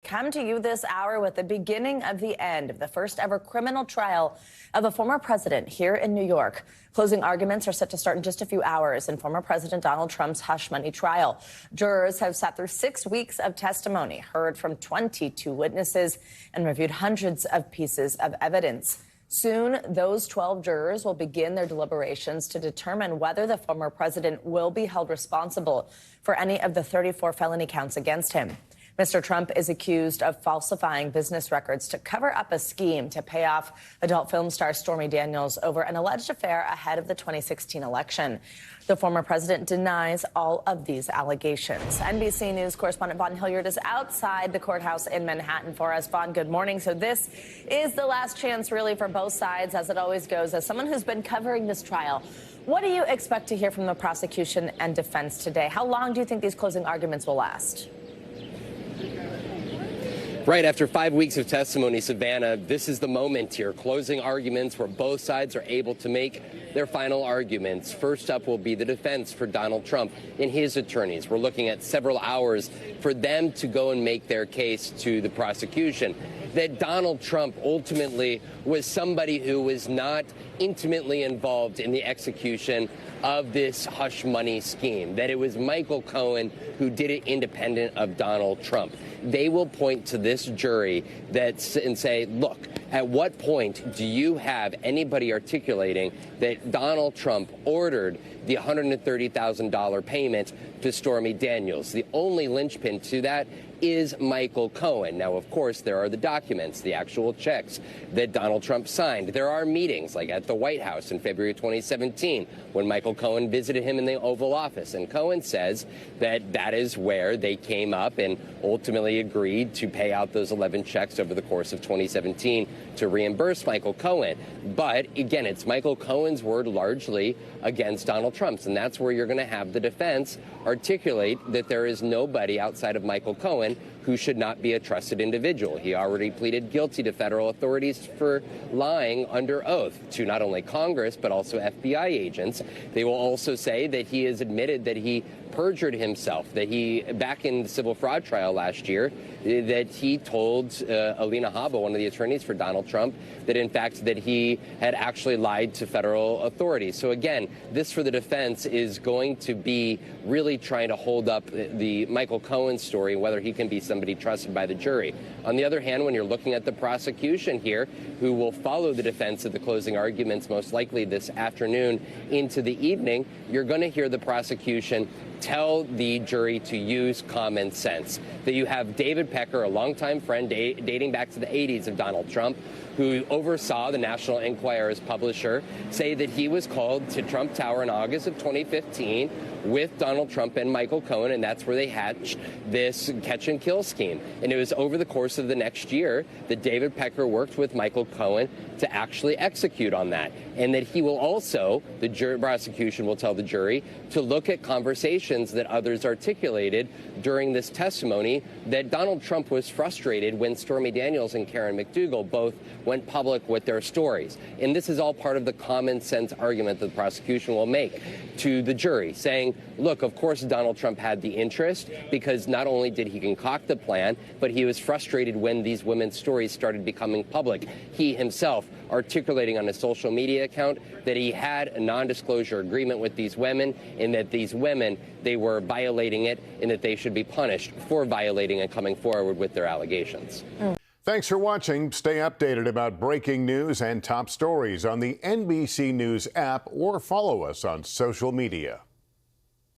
come to you this hour with the beginning of the end of the first ever criminal trial of a former president here in New York. Closing arguments are set to start in just a few hours in former President Donald Trump's hush money trial. Jurors have sat through 6 weeks of testimony, heard from 22 witnesses, and reviewed hundreds of pieces of evidence. Soon, those 12 jurors will begin their deliberations to determine whether the former president will be held responsible for any of the 34 felony counts against him. Mr. Trump is accused of falsifying business records to cover up a scheme to pay off adult film star Stormy Daniels over an alleged affair ahead of the 2016 election. The former president denies all of these allegations. NBC News correspondent Vaughn Hillyard is outside the courthouse in Manhattan for us. Vaughn, good morning. So this is the last chance, really, for both sides, as it always goes. As someone who's been covering this trial, what do you expect to hear from the prosecution and defense today? How long do you think these closing arguments will last? Right after 5 weeks of testimony, Savannah, this is the moment here. Closing arguments where both sides are able to make their final arguments. First up will be the defense for Donald Trump and his attorneys. We're looking at several hours for them to go and make their case to the prosecution that Donald Trump ultimately was somebody who was not intimately involved in the execution of this hush money scheme, that it was Michael Cohen who did it independent of Donald Trump. They will point to this jury and say, look, at what point do you have anybody articulating that Donald Trump ordered the $130,000 payment to Stormy Daniels? The only linchpin to that is Michael Cohen. Now, of course, there are the documents, the actual checks that Donald Trump signed. There are meetings, like at the White House in February 2017, when Michael Cohen visited him in the Oval Office. And Cohen says that that is where they came up and ultimately agreed to pay out those 11 checks over the course of 2017 to reimburse Michael Cohen. But again, it's Michael Cohen's word largely against Donald Trump's. And that's where you're going to have the defense articulate that there is nobody outside of Michael Cohen who should not be a trusted individual. He already pleaded guilty to federal authorities for lying under oath to not only Congress, but also FBI agents. They will also say that he has admitted that he perjured himself, that he, back in the civil fraud trial last year, that he told Alina Habba, one of the attorneys for Donald Trump, that in fact that he had actually lied to federal authorities. So again, this for the defense is going to be really trying to hold up the Michael Cohen story, whether he can be somebody trusted by the jury. On the other hand, when you're looking at the prosecution here, who will follow the defense at the closing arguments most likely this afternoon into the evening, you're going to hear the prosecution tell the jury to use common sense. That you have David Pecker, a longtime friend dating back to the 80s of Donald Trump, who oversaw the National Enquirer's publisher, say that he was called to Trump Tower in August of 2015 with Donald Trump and Michael Cohen, and that's where they hatched this catch and kill scheme. And it was over the course of the next year that David Pecker worked with Michael Cohen to actually execute on that. And that he will also, the prosecution will tell the jury, to look at conversations that others articulated during this testimony that Donald Trump was frustrated when Stormy Daniels and Karen McDougal both went public with their stories. And this is all part of the common sense argument that the prosecution will make to the jury, saying, look, of course Donald Trump had the interest, because not only did he concoct the plan, but he was frustrated when these women's stories started becoming public. He himself articulating on his social media account that he had a non-disclosure agreement with these women, and that these women, they were violating it, and that they should be punished for violating and coming forward with their allegations. Thanks for watching. Stay updated about breaking news and top stories on the NBC News app, or follow us on social media.